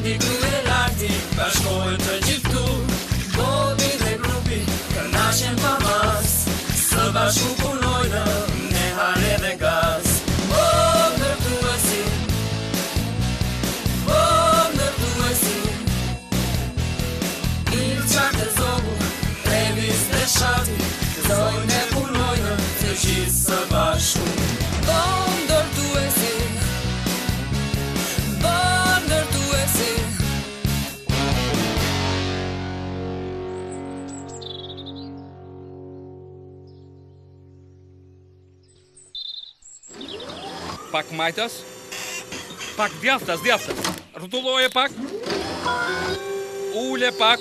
Bobi kryelarti, bashkohen të gjithë tu. Bobi dhe grupi, kënaqen pa mas. Së bashku punojnë, me hare dhe gaz. Ndërtuesi, ndërtuesi. Pilçart e zogu, Trevis dhe Shati, zojnë e punojnë, të gjithë së bashku. Ndërtuesi, ndërtuesi. Pak majtas, pak djathtas. Rrotulloje pak. Ule pak.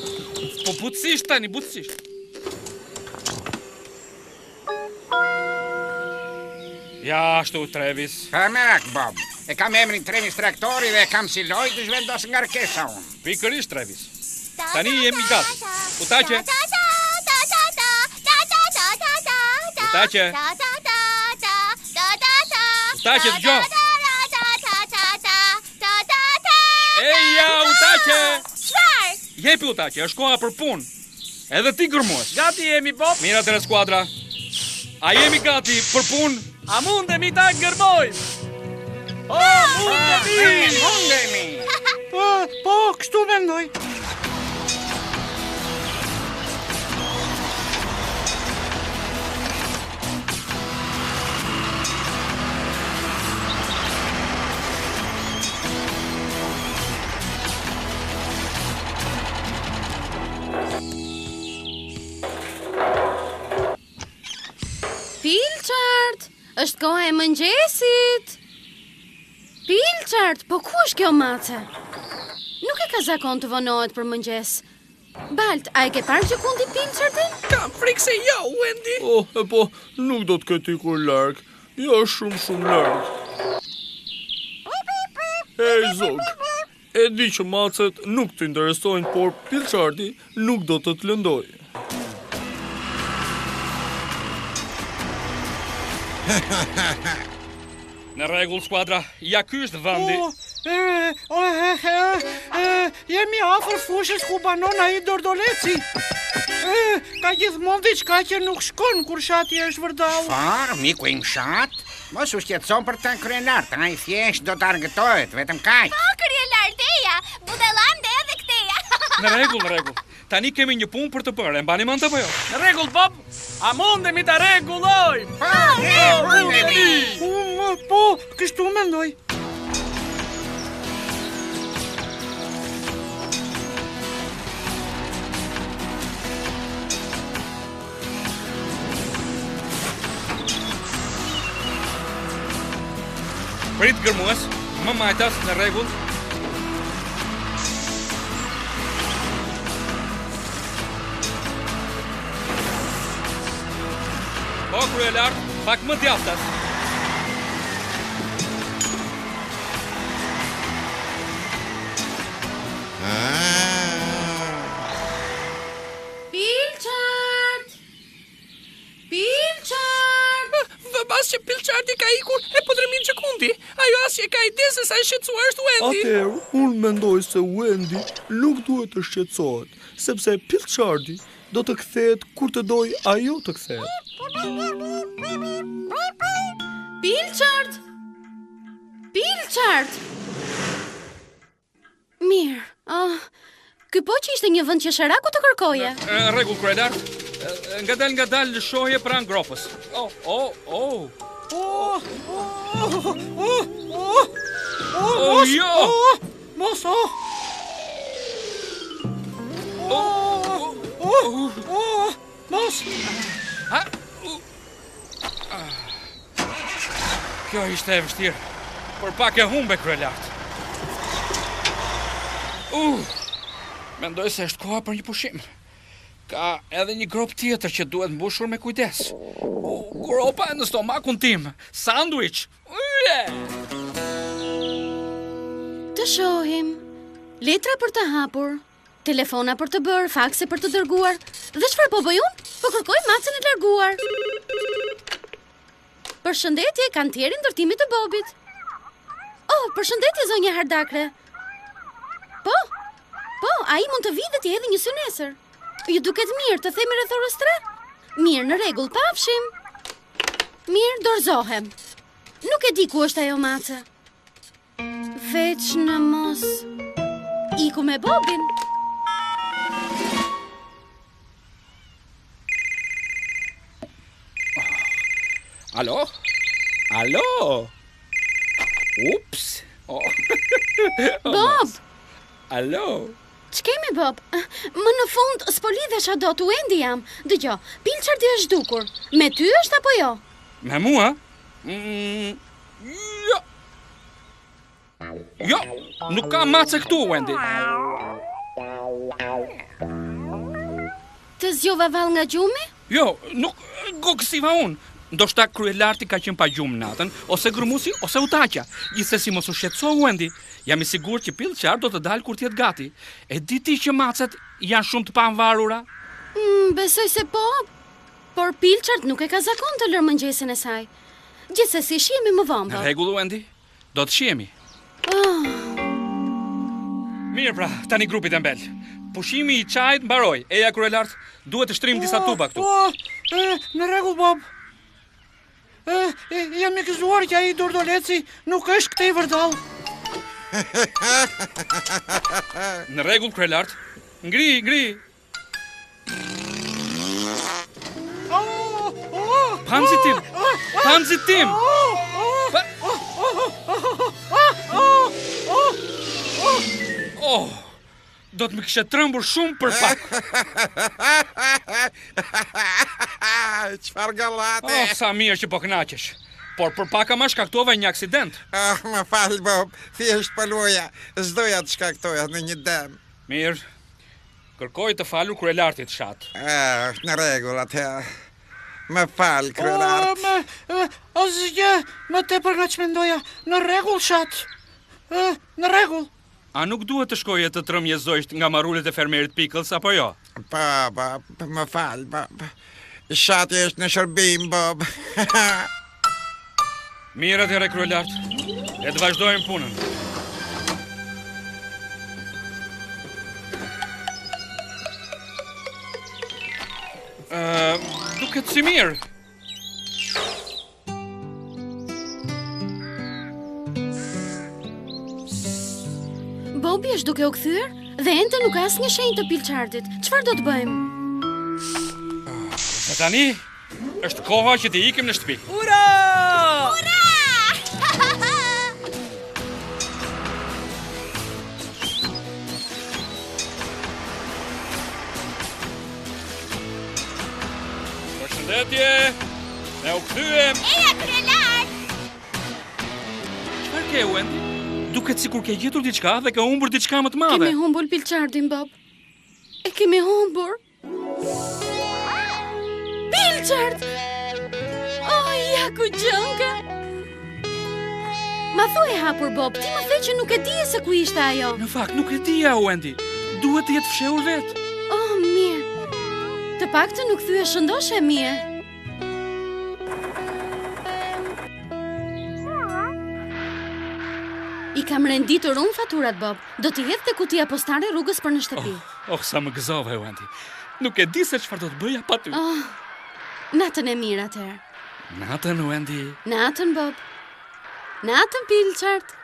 Po butësisht tani, butësisht. Ja, ashtu Trevis. Pa merak, Bob. E kam emrin Trevis Traktori dhe kam si loj të zhvendos nga rkesa unë. Pikërisht, Trevis. Tani jemi gati. Utaqe. Utaqe. Utaqe, dëgjoj. Eja, Utaqe. Çfarë? Jepi Utaqe, është koha për punë. Edhe ti gërmues. Gati jemi, Bob. Mira tre skuadra. A jemi gati për punë? A mundemi ta gërmojmë? Mundemi. Po, kështu mendoj. Pilçart, është koha e mëngjesit. Pilçart, po ku është kjo mace? Nuk e ka zakon të vonohet për mëngjes. Balt, a e ke parë që kundi Pilçartin? Kam frikë se jo, Wendy. Po, nuk do të ketë ikur larg. Jo, shumë larg. Hej, zog. E di që macet nuk të interesojnë, por Pilçarti nuk do të të lëndojë. Në rregull, skuadra. Ja, ky është vendi. Jemi afër fushës ku banon ai Dordoleci. Ka gjithmonë diçka që nuk shkon kur Shati është vërdall. Çfarë, miku im Shat? Mos u shqetëson për të kryenart, ai thjesht do të argëtohet, vetëm kaq. Po, kryelarteja, budallande edhe këteja. Në rregull. Tani kemi një punë për të bërë, e mbani mend apo jo? Në rregull, Bob. A mundemi ta rregullojmë? Po, kështu mendoj. Prit gërmues, më majtas, në rregull. Po, kryelart, pak më djathtas. Pas që Pilçarti ka ikur, e po drejtim që kundi. Ajo as që ka ide se sa e shqetësuar është Wendy. Atëherë, unë mendoj se Wendy nuk duhet të shqetësohet, sepse Pilçarti do të kthehet kur të doj ajo të kthehet. Pilçart! Mirë. Ky po që ishte një vend që Sharaku të kërkoje. Rregull, kryelart. Ngadal shohje pranë gropës. Mos. Mos. Kjo ishte e vështirë, por pak e humbe kryelart. Mendoj se është koha për një pushim. Ka edhe një grop tjetër që duhet mbushur me kujdes. Gropa e në stomakun tim. Sandwich. Të shohim. Letra për të hapur, telefona për të bërë, fakse për të dërguar. Dhe çfarë po bëj unë? Po kërkoj macën e larguar. Përshëndetje, kantieri ndërtimit të Bobit. Përshëndetje zonja Hardakre. Po, ai mund të vijë dhe t'i hedhë një sy nesër. Ju duket mirë të themi rreth orës 3? Mirë, në rregull, pafshim. Mirë, dorëzohem. Nuk e di ku është ajo mace. Veç në mos iku me Bobin. Alo? Ups. Bob! Alo? Ç'kemi, Bob? Më në fund s'po lidhesha dot, Wendy jam. Dëgjoj, Pilçardi është dukur. Me ty është apo jo? Me mua? Jo. Jo, nuk ka mace këtu, Wendy. Të zgjova vallë nga gjumi? Jo, nuk gokësiva unë. Ndoshta kryelarti ka qenë pa gjumë natën, ose grumusi, ose utaqja. Gjithsesi mos u shqetëso, Wendy. Jam i sigurt që Pilçar do të dalë kur t'jetë gati. E di ti që macet janë shumë të pavarura? Besoj se po. Por Pilçart nuk e ka zakon të lërë mëngjesin e saj. Gjithsesi shihemi më vonë. Në rregull, Wendy. Do të shihemi. Mirë pra, tani grupi tembel. Pushimi i çajit mbaroi. Eja kryelart, duhet të shtrim disa tuba këtu. Në rregull, Bob. Jam i gëzuar që ai Dordoleci nuk është këtej vërdall. Në rregull, kryelart. Ngri. Pamzi tim. Do të më kishe trembur shumë për pak. Çfarë gallate? Sa mirë që po kënaqesh. Por për pak më shkaktova një aksident. Më fal, Bob, thjesht po luaja. S'doja të shkaktoja në një dëm. Mirë. Kërkoj të falur kryelartit shat. Është në rregull atëherë. Më fal, kryelart. Asgjë, më tepër nga ç'mendoja. Në rregull, shat. Në rregull. A nuk duhet të shkoje të trëmjezojsh nga marrulet e fermerit Pickles, apo jo? Më fal, Bob. Shati është në shërbim, Bob. Mirë atëherë, kryelart. Le të vazhdojmë punën. Duket si mirë. Bobi është duke u kthyer dhe ende nuk ka asnjë shenjë të Pilçardit. Çfarë do të bëjmë? Dhe tani është koha që të ikim në shtëpi. Ura! Përshëndetje. Ne u kthyem. Eja kryelart! Çfarë ke, Wendy? Duket sikur ke gjetur diçka dhe ke humbur diçka më të madhe. Kemi humbur Pilçardin, Bob. E kemi humbur. Pilçard! Ja ku gjënka. Ma thuaj hapur, Bob, ti më the që nuk e dije se ku ishte ajo. Në fakt, nuk e dija, Wendy. Duhet të jetë fshehur vetë. Mirë. Të paktën nuk thye shëndoshe mirë. I kam renditur unë faturat, Bob. Do t'i hedh te kutia postare rrugës për në shtëpi. Sa më gëzove, Wendy. Nuk e di se çfarë do të bëja pa ty. Natën e mirë atëherë. Natën, Wendy. Natën, Bob. Natën, Pilçart.